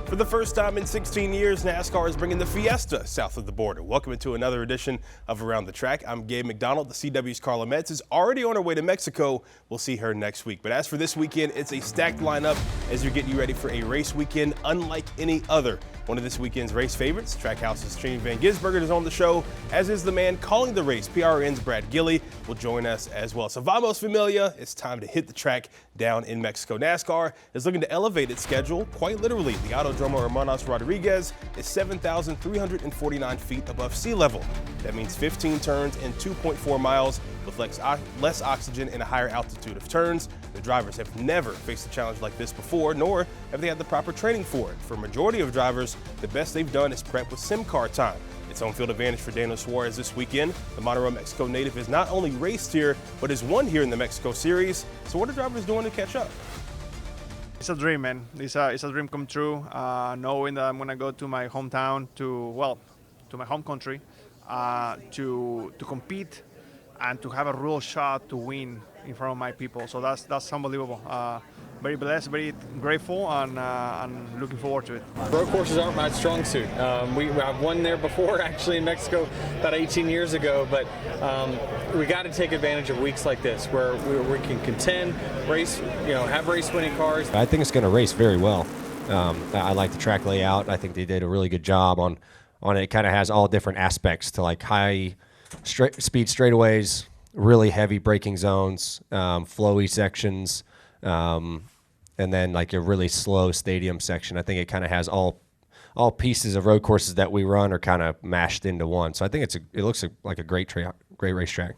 For the first time in 16 years, NASCAR is bringing the Fiesta south of the border. Welcome to another edition of Around the Track. I'm Gabe McDonald. The CW's Carla Metz is already on her way to Mexico. We'll see her next week. But as for this weekend, it's a stacked lineup as you're getting you ready for a race weekend unlike any other. One of this weekend's race favorites, Trackhouse's Trini Van Gisbergen, is on the show, as is the man calling the race. PRN's Brad Gilley will join us as well. So vamos, familia. It's time to hit the track down in Mexico. NASCAR is looking to elevate its schedule, quite literally. The Autodromo Hermanos Rodriguez is 7,349 feet above sea level. That means 15 turns and 2.4 miles with less oxygen and a higher altitude of turns. The drivers have never faced a challenge like this before, nor have they had the proper training for it. For a majority of drivers, the best they've done is prep with sim car time. It's home field advantage for Daniel Suarez this weekend. The Monterrey, Mexico native has not only raced here, but has won here in the Mexico Series. So what are drivers doing to catch up? It's a dream, man. It's a dream come true, knowing that I'm going to go to my hometown, to my home country, to compete and to have a real shot to win in front of my people. So that's unbelievable. Very blessed, very grateful, and looking forward to it. Road courses aren't my strong suit. I've won there before, actually, in Mexico about 18 years ago, but we got to take advantage of weeks like this where we can contend, race, have race-winning cars. I think it's going to race very well. I like the track layout. I think they did a really good job on it. It kind of has all different aspects to like high speed straightaways, really heavy braking zones, flowy sections, and then like a really slow stadium section. I think it kind of has all pieces of road courses that we run are kind of mashed into one. So I think it looks like a great racetrack.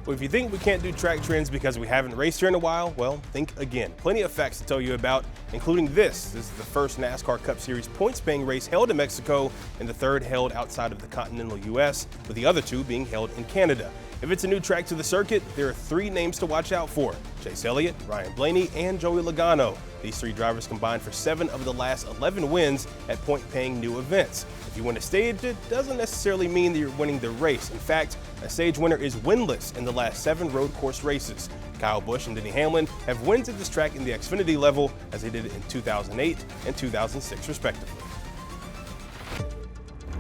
Well, if you think we can't do track trends because we haven't raced here in a while, well, think again. Plenty of facts to tell you about, including this. This is the first NASCAR Cup Series points-paying race held in Mexico and the third held outside of the continental U.S., with the other two being held in Canada. If it's a new track to the circuit, there are three names to watch out for: Chase Elliott, Ryan Blaney, and Joey Logano. These three drivers combined for 7 of the last 11 wins at point-paying new events. If you win a stage, it doesn't necessarily mean that you're winning the race. In fact, a stage winner is winless in the last 7 road course races. Kyle Busch and Denny Hamlin have wins at this track in the Xfinity level, as they did it in 2008 and 2006, respectively.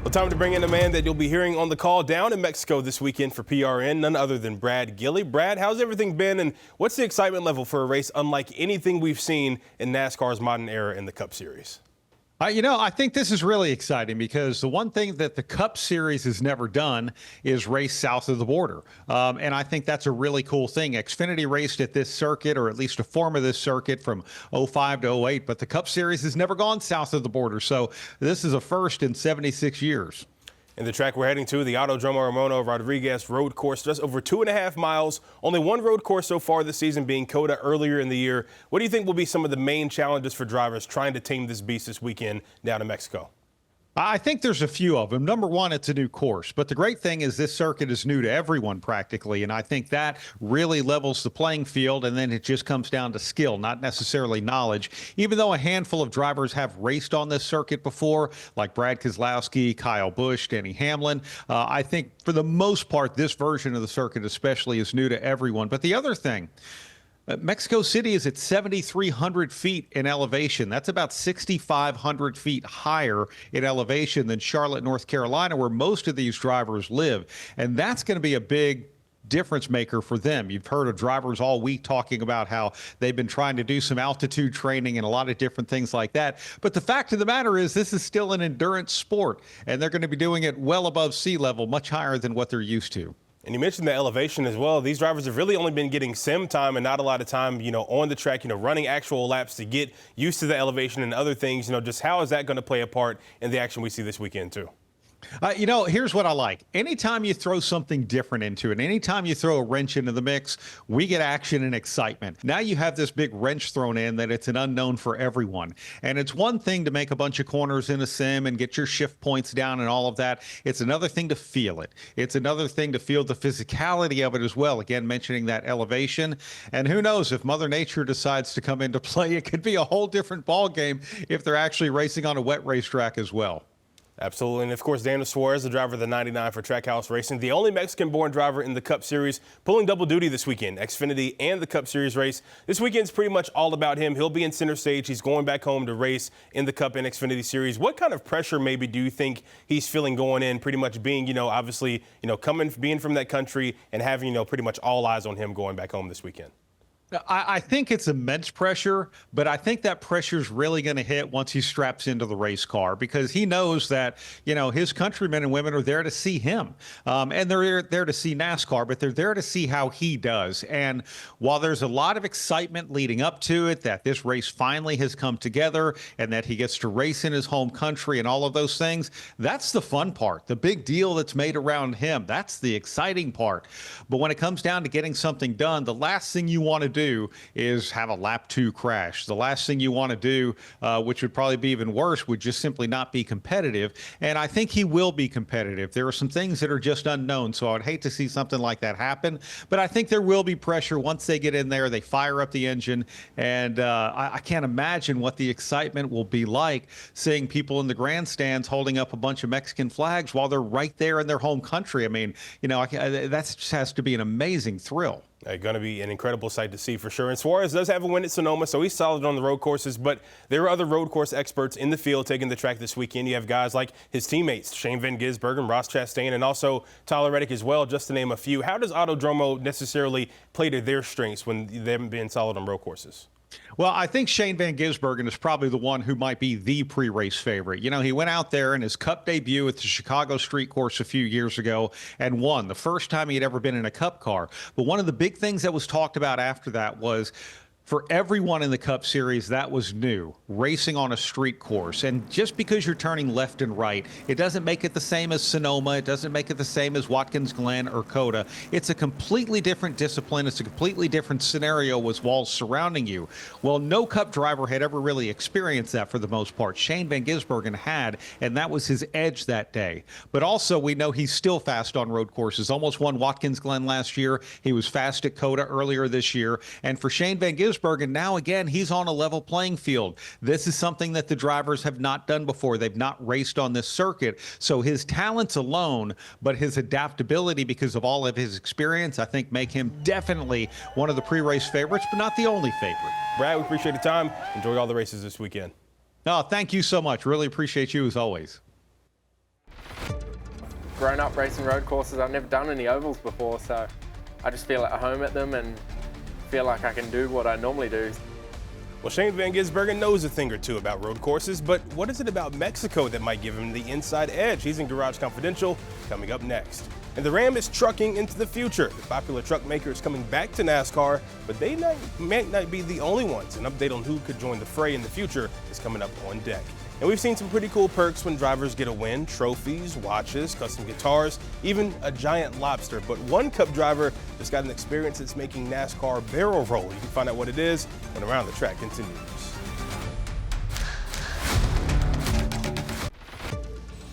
Well, time to bring in a man that you'll be hearing on the call down in Mexico this weekend for PRN, none other than Brad Gilley. Brad, how's everything been, and what's the excitement level for a race unlike anything we've seen in NASCAR's modern era in the Cup Series? I think this is really exciting because the one thing that the Cup Series has never done is race south of the border. And I think that's a really cool thing. Xfinity raced at this circuit, or at least a form of this circuit, from 05 to 08, but the Cup Series has never gone south of the border. So this is a first in 76 years. And the track we're heading to, the Autodromo Hermanos Rodriguez road course, just over 2.5 miles. Only one road course so far this season, being COTA earlier in the year. What do you think will be some of the main challenges for drivers trying to tame this beast this weekend down in Mexico? I think there's a few of them. Number one, it's a new course. But the great thing is this circuit is new to everyone practically. And I think that really levels the playing field. And then it just comes down to skill, not necessarily knowledge. Even though a handful of drivers have raced on this circuit before, like Brad Keselowski, Kyle Busch, Denny Hamlin, I think for the most part, this version of the circuit especially is new to everyone. But the other thing, Mexico City is at 7,300 feet in elevation. That's about 6,500 feet higher in elevation than Charlotte, North Carolina, where most of these drivers live. And that's going to be a big difference maker for them. You've heard of drivers all week talking about how they've been trying to do some altitude training and a lot of different things like that. But the fact of the matter is this is still an endurance sport, and they're going to be doing it well above sea level, much higher than what they're used to. And you mentioned the elevation as well. These drivers have really only been getting sim time and not a lot of time, on the track, running actual laps to get used to the elevation and other things. Just how is that going to play a part in the action we see this weekend too? Here's what I like. Anytime you throw something different into it, anytime you throw a wrench into the mix, we get action and excitement. Now you have this big wrench thrown in that it's an unknown for everyone. And it's one thing to make a bunch of corners in a sim and get your shift points down and all of that. It's another thing to feel it. It's another thing to feel the physicality of it as well. Again, mentioning that elevation. And who knows, if Mother Nature decides to come into play, it could be a whole different ball game if they're actually racing on a wet racetrack as well. Absolutely. And of course, Daniel Suarez, the driver of the 99 for Trackhouse Racing, the only Mexican-born driver in the Cup Series, pulling double duty this weekend, Xfinity and the Cup Series race. This weekend's pretty much all about him. He'll be in center stage. He's going back home to race in the Cup and Xfinity Series. What kind of pressure maybe do you think he's feeling going in, pretty much being, obviously, being from that country and having, pretty much all eyes on him going back home this weekend? I think it's immense pressure, but I think that pressure is really going to hit once he straps into the race car, because he knows that, his countrymen and women are there to see him. And they're there to see NASCAR, but they're there to see how he does. And while there's a lot of excitement leading up to it, that this race finally has come together and that he gets to race in his home country and all of those things, that's the fun part. The big deal that's made around him, that's the exciting part. But when it comes down to getting something done, the last thing you want to do is have a lap 2 crash. The last thing you want to do, which would probably be even worse, would just simply not be competitive. And I think he will be competitive. There are some things that are just unknown, so I'd hate to see something like that happen. But I think there will be pressure once they get in there, they fire up the engine, and I can't imagine what the excitement will be like seeing people in the grandstands holding up a bunch of Mexican flags while they're right there in their home country. I mean, that just has to be an amazing thrill. Going to be an incredible sight to see for sure. And Suarez does have a win at Sonoma, so he's solid on the road courses. But there are other road course experts in the field taking the track this weekend. You have guys like his teammates, Shane Van Gisbergen, Ross Chastain, and also Tyler Reddick as well, just to name a few. How does Autodromo necessarily play to their strengths when they haven't been solid on road courses? Well, I think Shane Van Gisbergen is probably the one who might be the pre-race favorite. He went out there in his Cup debut at the Chicago Street Course a few years ago and won, the first time he had ever been in a Cup car. But one of the big things that was talked about after that was, for everyone in the Cup Series, that was new, racing on a street course. And just because you're turning left and right, it doesn't make it the same as Sonoma. It doesn't make it the same as Watkins Glen or Coda. It's a completely different discipline. It's a completely different scenario with walls surrounding you. Well, no Cup driver had ever really experienced that for the most part. Shane Van Gisbergen had, and that was his edge that day. But also, we know he's still fast on road courses. Almost won Watkins Glen last year. He was fast at Coda earlier this year. And for Shane Van Gisbergen, now again, he's on a level playing field. This is something that the drivers have not done before. They've not raced on this circuit. So his talents alone, but his adaptability because of all of his experience, I think make him definitely one of the pre-race favorites, but not the only favorite. Brad, we appreciate the time. Enjoy all the races this weekend. Oh, thank you so much. Really appreciate you as always. Grown up racing road courses, I've never done any ovals before, so I just feel at home at them and feel like I can do what I normally do. Well, Shane Van Gisbergen knows a thing or two about road courses, but what is it about Mexico that might give him the inside edge? He's in Garage Confidential, coming up next. And the Ram is trucking into the future. The popular truck maker is coming back to NASCAR, but they might not be the only ones. An update on who could join the fray in the future is coming up on deck. And we've seen some pretty cool perks when drivers get a win: trophies, watches, custom guitars, even a giant lobster. But one Cup driver just got an experience that's making NASCAR barrel roll. You can find out what it is when Around the Track continues.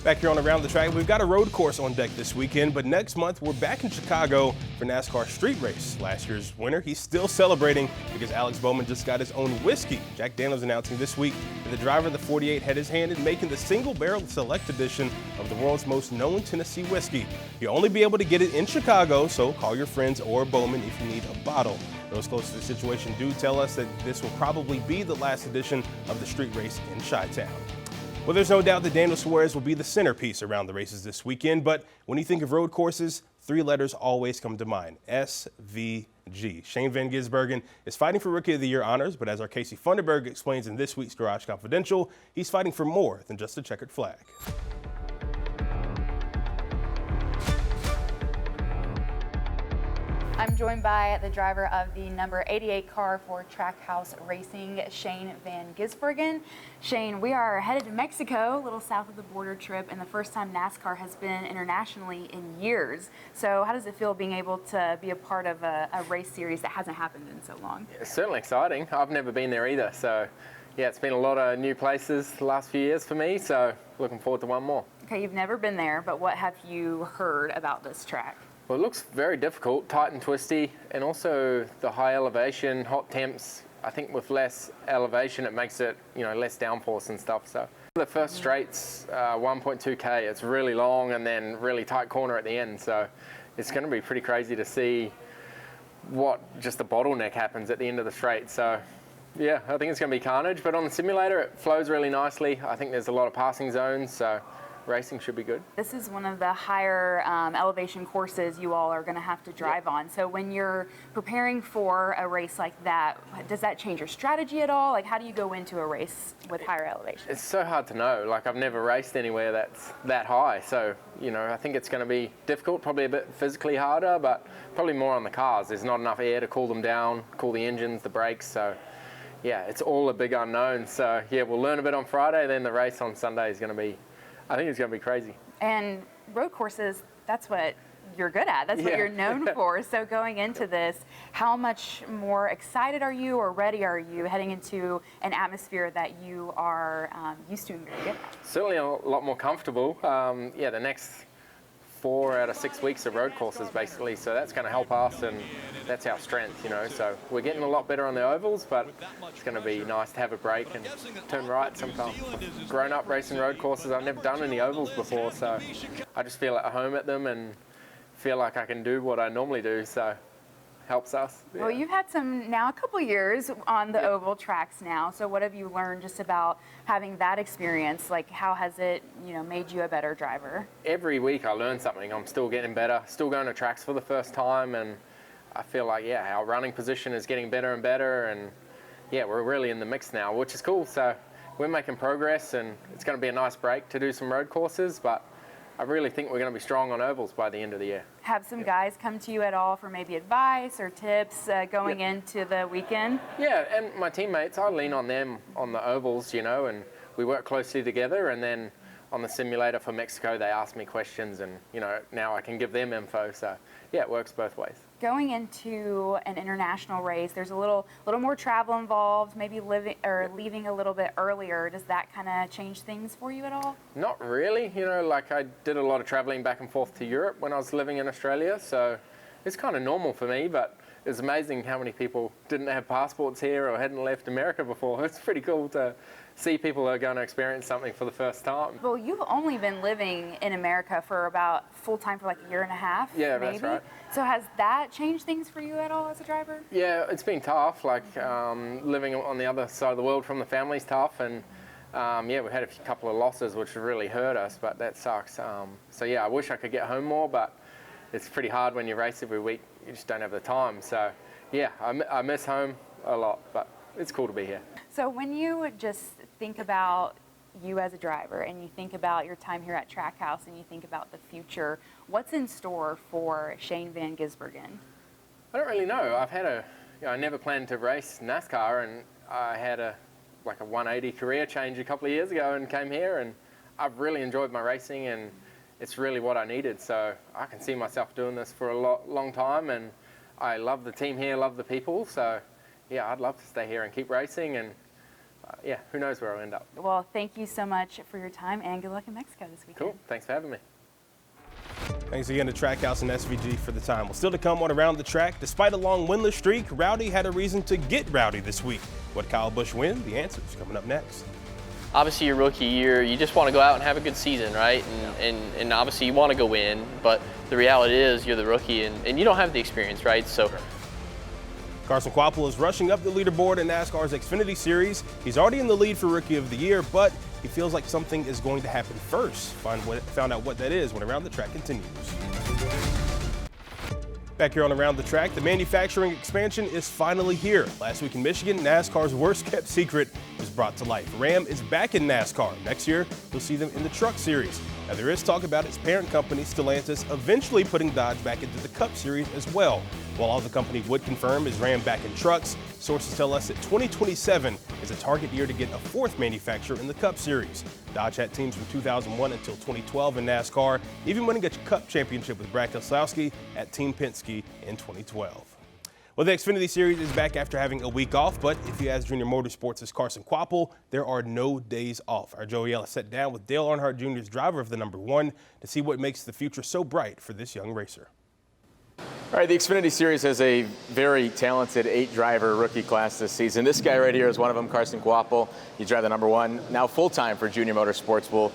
Back here on Around the Track, we've got a road course on deck this weekend, but next month we're back in Chicago for NASCAR Street Race. Last year's winner, he's still celebrating because Alex Bowman just got his own whiskey. Jack Daniels announcing this week that the driver of the 48 had his hand in making the single barrel select edition of the world's most known Tennessee whiskey. You'll only be able to get it in Chicago, so call your friends or Bowman if you need a bottle. Those close to the situation do tell us that this will probably be the last edition of the Street Race in Chi-Town. Well, there's no doubt that Daniel Suarez will be the centerpiece around the races this weekend, but when you think of road courses, 3 letters always come to mind: SVG. Shane Van Gisbergen is fighting for Rookie of the Year honors, but as our Casey Funderburg explains in this week's Garage Confidential, he's fighting for more than just a checkered flag. I'm joined by the driver of the number 88 car for Trackhouse Racing, Shane Van Gisbergen. Shane, we are headed to Mexico, a little south of the border trip, and the first time NASCAR has been internationally in years. So how does it feel being able to be a part of a race series that hasn't happened in so long? It's certainly exciting. I've never been there either, so yeah, it's been a lot of new places the last few years for me, so looking forward to one more. Okay, you've never been there, but what have you heard about this track? Well, it looks very difficult, tight and twisty, and also the high elevation, hot temps. I think with less elevation, it makes it, less downforce and stuff. So The first straight's 1.2K. It's really long and then really tight corner at the end. So it's going to be pretty crazy to see what just the bottleneck happens at the end of the straight. So yeah, I think it's going to be carnage. But on the simulator, it flows really nicely. I think there's a lot of passing zones. So racing should be good. This is one of the higher elevation courses you all are going to have to drive on. So when you're preparing for a race like that, does that change your strategy at all? Like, how do you go into a race with higher elevation? It's so hard to know. Like, I've never raced anywhere that's that high. So, you know, I think it's going to be difficult, probably a bit physically harder, but probably more on the cars. There's not enough air to cool them down, cool the engines, the brakes. So, yeah, it's all a big unknown. So, yeah, we'll learn a bit on Friday. Then the race on Sunday is going to be, I think it's going to be crazy. And road courses, that's what you're good at. That's what you're known for. So going into this, how much more excited are you or ready are you heading into an atmosphere that you are used to and very good at? Certainly a lot more comfortable. Yeah, the next 4 out of 6 weeks of road courses basically, so that's going to help us, and that's our strength, you know. So we're getting a lot better on the ovals, but it's going to be nice to have a break and turn right sometimes. I've grown up racing road courses. I've never done any ovals before, so I just feel at home at them and feel like I can do what I normally do, so helps us. Yeah. Well, you've had a couple years on the oval tracks now. So what have you learned just about having that experience? Like, how has it, you know, made you a better driver? Every week I learn something. I'm still getting better, still going to tracks for the first time, and I feel like, yeah, our running position is getting better and better, and yeah, we're really in the mix now, which is cool. So we're making progress, and it's going to be a nice break to do some road courses, but I really think we're going to be strong on ovals by the end of the year. Have some guys come to you at all for maybe advice or tips going into the weekend? Yeah, and my teammates, I lean on them on the ovals, you know, and we work closely together, and then on the simulator for Mexico, they ask me questions, and, you know, now I can give them info. So, yeah, it works both ways. Going into an international race, there's a little more travel involved, maybe leaving a little bit earlier. Does that kind of change things for you at all? Not really. You know, like I did a lot of traveling back and forth to Europe when I was living in Australia, so it's kind of normal for me, but it's amazing how many people didn't have passports here or hadn't left America before. It's pretty cool to see people who are going to experience something for the first time. Well, you've only been living in America for about full-time for like a year and a half, yeah, maybe? That's right. So has that changed things for you at all as a driver? Yeah, it's been tough. Like living on the other side of the world from the family's tough, and yeah, we had a couple of losses which really hurt us, but that sucks. So yeah, I wish I could get home more, but it's pretty hard when you race every week. You just don't have the time. So yeah, I miss home a lot, but it's cool to be here. So when you just think about you as a driver and you think about your time here at Trackhouse and you think about the future, what's in store for Shane Van Gisbergen? I don't really know. I never planned to race NASCAR, and I had a 180 career change a couple of years ago and came here, and I've really enjoyed my racing, and it's really what I needed. So I can see myself doing this for a long time, and I love the team here, love the people. So yeah, I'd love to stay here and keep racing, and yeah, who knows where I'll end up. Well, thank you so much for your time, and good luck in Mexico this weekend. Cool. Thanks for having me. Thanks again to Trackhouse and SVG for the time. Well, still to come on Around the Track. Despite a long winless streak, Rowdy had a reason to get rowdy this week. What Kyle Busch win? The answer is coming up next. Obviously, your rookie year, you just want to go out and have a good season, right? And obviously, you want to go win, but the reality is you're the rookie and you don't have the experience, right? So. Carson Kvapil is rushing up the leaderboard in NASCAR's Xfinity Series. He's already in the lead for Rookie of the Year, but he feels like something is going to happen first. Found out what that is when Around the Track continues. Back here on Around the Track, the manufacturing expansion is finally here. Last week in Michigan, NASCAR's worst-kept secret was brought to life. Ram is back in NASCAR. Next year, you'll see them in the Truck Series. Now, there is talk about its parent company, Stellantis, eventually putting Dodge back into the Cup Series as well. While all the company would confirm is Ram back in trucks, sources tell us that 2027 is a target year to get a fourth manufacturer in the Cup Series. Dodge had teams from 2001 until 2012 in NASCAR, even winning a Cup championship with Brad Keselowski at Team Penske in 2012. Well, the Xfinity Series is back after having a week off, but if you ask Junior Motorsports' Carson Kvapil, there are no days off. Our Joey Ellis sat down with Dale Earnhardt Jr.'s driver of the #1 to see what makes the future so bright for this young racer. All right, the Xfinity Series has a very talented 8-driver rookie class this season. This guy right here is one of them, Carson Guapo. You drive the #1, now full-time for Junior Motorsports. We'll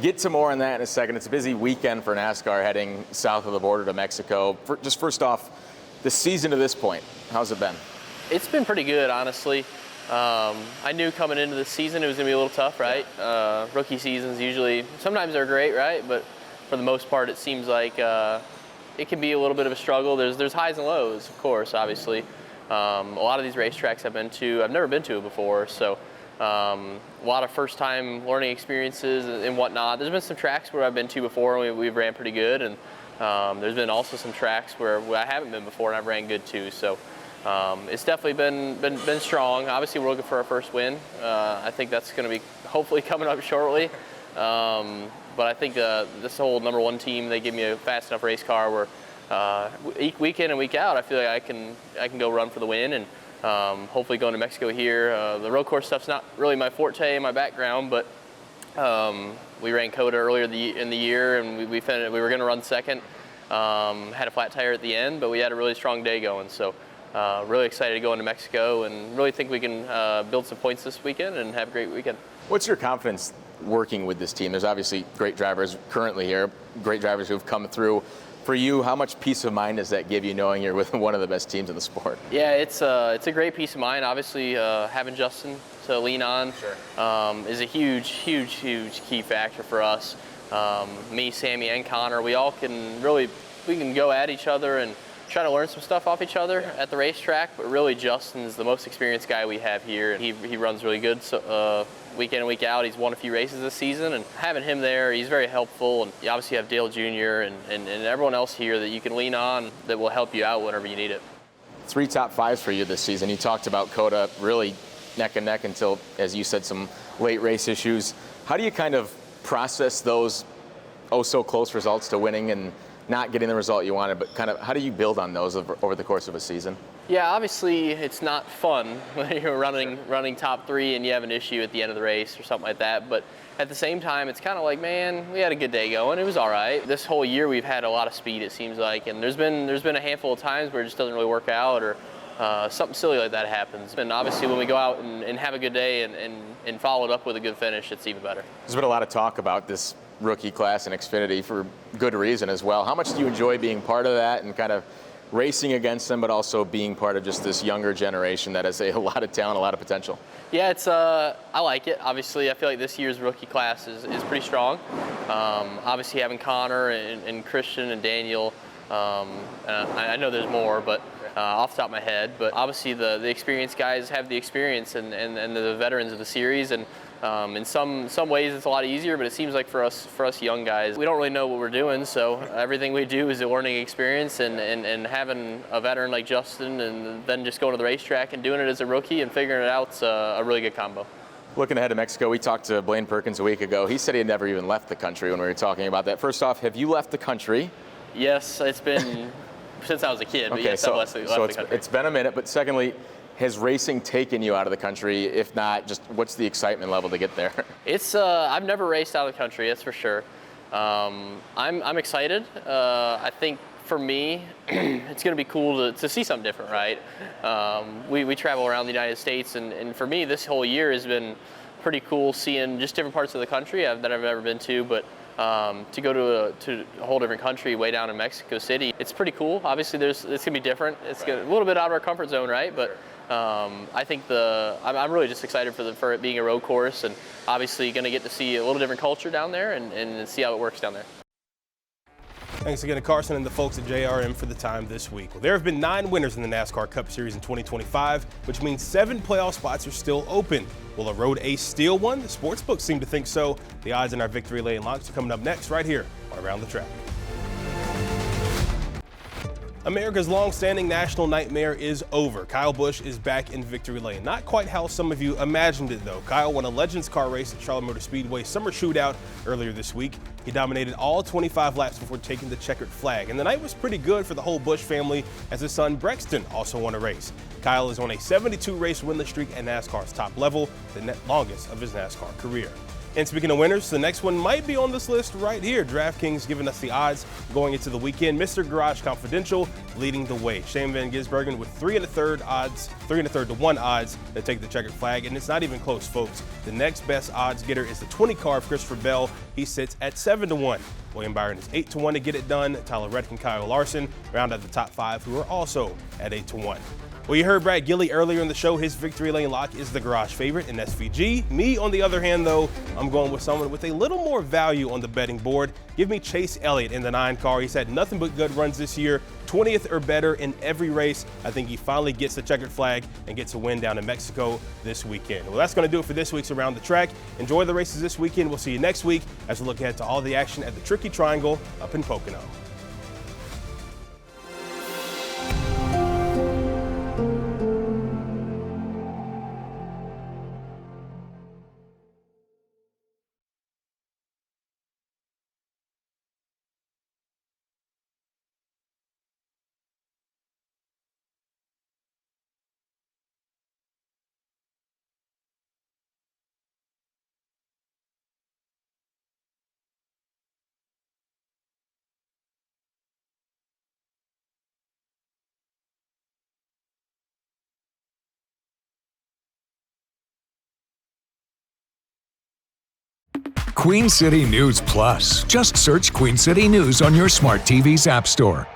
get to more on that in a second. It's a busy weekend for NASCAR heading south of the border to Mexico. Just first off, the season to this point, how's it been? It's been pretty good, honestly. I knew coming into the season it was going to be a little tough, right? Rookie seasons usually, sometimes they're great, right? But for the most part, it seems like it can be a little bit of a struggle. There's highs and lows, of course, obviously. A lot of these racetracks I've never been to before, so a lot of first-time learning experiences and whatnot. There's been some tracks where I've been to before and we've ran pretty good, and there's been also some tracks where I haven't been before and I've ran good too. So it's definitely been strong. Obviously, we're looking for our first win. I think that's going to be hopefully coming up shortly. But I think this whole #1 team, they give me a fast enough race car where week in and week out, I feel like I can go run for the win, and hopefully going to Mexico here. The road course stuff's not really my forte in my background, but we ran COTA earlier in the year, and we were going to run second. Had a flat tire at the end, but we had a really strong day going. So really excited to go into Mexico, and really think we can build some points this weekend and have a great weekend. What's your confidence working with this team? There's obviously great drivers currently here, great drivers who've come through. For you, how much peace of mind does that give you knowing you're with one of the best teams in the sport? Yeah, it's a great peace of mind. Obviously, having Justin to lean on is a huge key factor for us. Me, Sammy, and Connor, we can go at each other and try to learn some stuff off each other at the racetrack, but really Justin's the most experienced guy we have here, and he runs really good. So, week in and week out, he's won a few races this season, and having him there, he's very helpful. And you obviously have Dale Jr. and everyone else here that you can lean on that will help you out whenever you need it. 3 top 5s for you this season. You talked about COTA really neck and neck until, as you said, some late race issues. How do you kind of process those so close results to winning and not getting the result you wanted, but kind of how do you build on those over the course of a season? Yeah, obviously it's not fun when you're running top 3 and you have an issue at the end of the race or something like that, but at the same time it's kind of like, man, we had a good day going, it was all right. This whole year we've had a lot of speed, it seems like, and there's been a handful of times where it just doesn't really work out, or something silly like that happens. And obviously when we go out and have a good day and follow it up with a good finish, it's even better. There's been a lot of talk about this rookie class in Xfinity for good reason as well. How much do you enjoy being part of that and kind of racing against them, but also being part of just this younger generation that has a lot of talent, a lot of potential? Yeah, I like it. Obviously, I feel like this year's rookie class is pretty strong. Obviously, having Connor and Christian and Daniel, I know there's more, but off the top of my head. But obviously, the experienced guys have the experience, and the veterans of the series, and in some ways it's a lot easier, but it seems like for us young guys, we don't really know what we're doing, so everything we do is a learning experience, and having a veteran like Justin and then just going to the racetrack and doing it as a rookie and figuring it out's a really good combo. Looking ahead to Mexico, we talked to Blaine Perkins a week ago. He said he had never even left the country when we were talking about that. First off, have you left the country? Yes, it's been since I was a kid, but okay, yes, I've left the country. It's been a minute, but secondly, has racing taken you out of the country? If not, just what's the excitement level to get there? It's I've never raced out of the country, that's for sure. I'm excited. I think for me, it's going to be cool to see something different, right? We travel around the United States, and for me, this whole year has been pretty cool seeing just different parts of the country that I've never been to, but to go to a whole different country way down in Mexico City, it's pretty cool. Obviously, it's going to be different. It's a little bit out of our comfort zone, right? But I think I'm really just excited for it being a road course, and obviously going to get to see a little different culture down there and see how it works down there. Thanks again to Carson and the folks at JRM for the time this week. Well, there have been 9 winners in the NASCAR Cup Series in 2025, which means 7 playoff spots are still open. Will a road ace steal one? The sportsbooks seem to think so. The odds in our Victory Lane locks are coming up next right here on Around the Track. America's long-standing national nightmare is over. Kyle Busch is back in Victory Lane. Not quite how some of you imagined it, though. Kyle won a Legends car race at Charlotte Motor Speedway Summer Shootout earlier this week. He dominated all 25 laps before taking the checkered flag. And the night was pretty good for the whole Busch family, as his son Brexton also won a race. Kyle is on a 72-race winless streak at NASCAR's top level, the longest of his NASCAR career. And speaking of winners, the next one might be on this list right here. DraftKings giving us the odds going into the weekend. Mr. Garage Confidential leading the way. Shane Van Gisbergen with 3 1/3 to 1 odds to take the checkered flag. And it's not even close, folks. The next best odds getter is the 20 car of Christopher Bell. He sits at 7 to 1. William Byron is 8 to 1 to get it done. Tyler Reddick and Kyle Larson round out the top 5, who are also at 8 to 1. Well, you heard Brad Gilley earlier in the show. His victory lane lock is the garage favorite in SVG. Me, on the other hand, though, I'm going with someone with a little more value on the betting board. Give me Chase Elliott in the 9 car. He's had nothing but good runs this year, 20th or better in every race. I think he finally gets the checkered flag and gets a win down in Mexico this weekend. Well, that's going to do it for this week's Around the Track. Enjoy the races this weekend. We'll see you next week as we look ahead to all the action at the Tricky Triangle up in Pocono. Queen City News Plus. Just search Queen City News on your smart TV's app store.